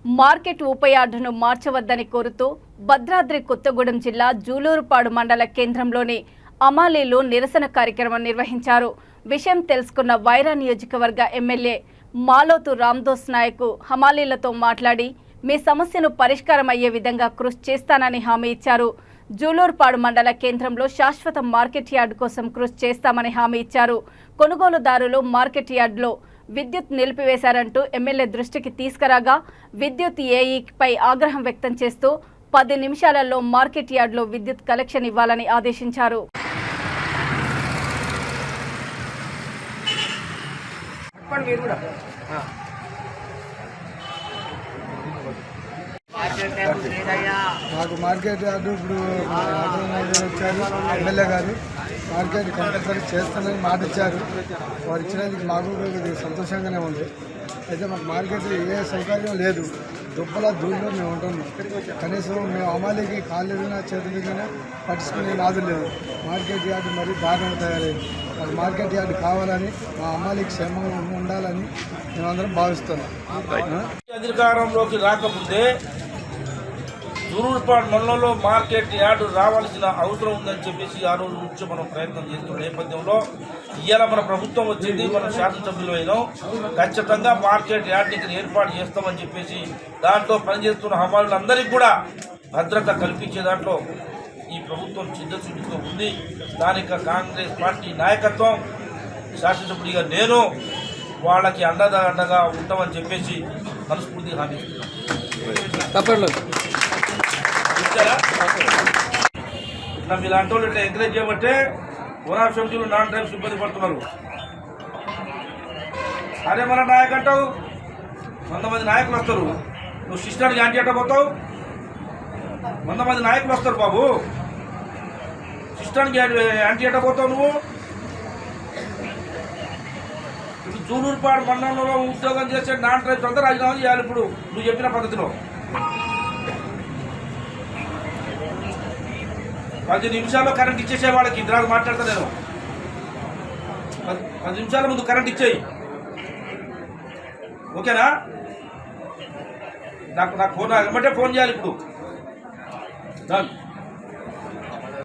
Market ఉపయార్డును మార్చవద్దని కోరుతూ భద్రాద్రి కొత్తగూడెం జిల్లా జూలూరుపాడు మండల కేంద్రంలోని అమాలీలో నిరసన కార్యక్రమం నిర్వహించారు. విషయం తెలుసుకున్న వైరా నియోజకవర్గ ఎమ్మెల్యే మాలోతు రామదోస్ నాయక్ హమాలీలతో మాట్లాడి మీ సమస్యను పరిష్కారం అయ్యే విధంగా కృషి చేస్తానని హామీ ఇచ్చారు. జూలూరుపాడు మండల కేంద్రంలో శాశ్వత మార్కెట్ యార్డు కోసం కృషి చేస్తామని హామీ ఇచ్చారు. కొనుగోలుదారులు మార్కెట్ యార్డులో విద్యుత్ నిలిపివేశారంటూ ఎమ్మెల్యే దృష్టికి తీసుకురాగా విద్యుత్ ఏఈపై ఆగ్రహం వ్యక్తం చేస్తూ 10 నిమిషాలలో మార్కెట్ యార్డులో విద్యుత్ కలెక్షన్ ఇవ్వాలని ఆదేశించారు. మాకు మార్కెట్ యార్డు ఇప్పుడు వచ్చారు ఎమ్మెల్యే గారు మార్కెట్ కంపల్సరీ చేస్తానని మాట ఇచ్చారు. వారు ఇచ్చినందుకు మాకు సంతోషంగానే ఉంది. అయితే మాకు మార్కెట్లో ఏ సౌకర్యం లేదు. దుబ్బల దూరంలో మేము ఉంటున్నాం. కనీసం మేము అమాలీకి కాళ్ళెదిగినా చేతులుగానే పట్టించుకునే నాదు లేదు. మార్కెట్ యార్డు మరీ దారుణంగా తయారైంది. మాకు మార్కెట్ యార్డు కావాలని మా అమ్మాలికి క్షేమంగా ఉండాలని మేమందరం భావిస్తున్నాం. అధికారంలోకి రాకపోతే జూలూరుపాడు మండలంలో మార్కెట్ యార్డు రావాల్సిన అవసరం ఉందని చెప్పేసి ఆ రోజు నుంచి మనం ప్రయత్నం చేస్తున్న నేపథ్యంలో ఇవాళ మన ప్రభుత్వం వచ్చింది, మనం శాసనసభ్యులు అయినాం. ఖచ్చితంగా మార్కెట్ యార్డుని ఇక్కడ ఏర్పాటు చేస్తామని చెప్పేసి దాంట్లో పనిచేస్తున్న హమాలులందరికీ కూడా భద్రత కల్పించే దాంట్లో ఈ ప్రభుత్వం చిత్తశుద్ధితో ఉంది. స్థానిక కాంగ్రెస్ పార్టీ నాయకత్వం శాసనసభ్యుడిగా నేను వాళ్ళకి అండగా ఉంటామని చెప్పేసి మనస్ఫూర్తిగా హామీ ఇస్తున్నాం. ఇలాంటి వాళ్ళు ఇట్లా ఎంకరేజ్ చేయబట్టే ఓనార్ సమితిలో నాన్ ట్రైబ్స్ ఇబ్బంది పడుతున్నారు. అదే మన నాయకు అంటావు, 100 మంది నాయకులు వస్తారు, నువ్వు సిస్టానికి యాంటీ అట్ట పోతావు. 100 మంది నాయకులు వస్తారు బాబు, సిస్టానికి యాంటీ అట్ట పోతావు నువ్వు. ఇప్పుడు జూలూరుపాడు మండలంలో ఉద్యోగం చేసే నాన్ ట్రైబ్స్ అంతా రాజీనామా చేయాలి ఇప్పుడు నువ్వు చెప్పిన పద్ధతిలో. 10 నిమిషాల్లో కరెంట్ ఇచ్చేసే వాళ్ళకి ఇద్దరు మాట్లాడతా నేను. 10 నిమిషాల ముందు కరెంట్ ఇచ్చేయి, ఓకేనా? నాకు ఫోన్ ఏమంటే ఫోన్ చేయాలి ఇప్పుడు.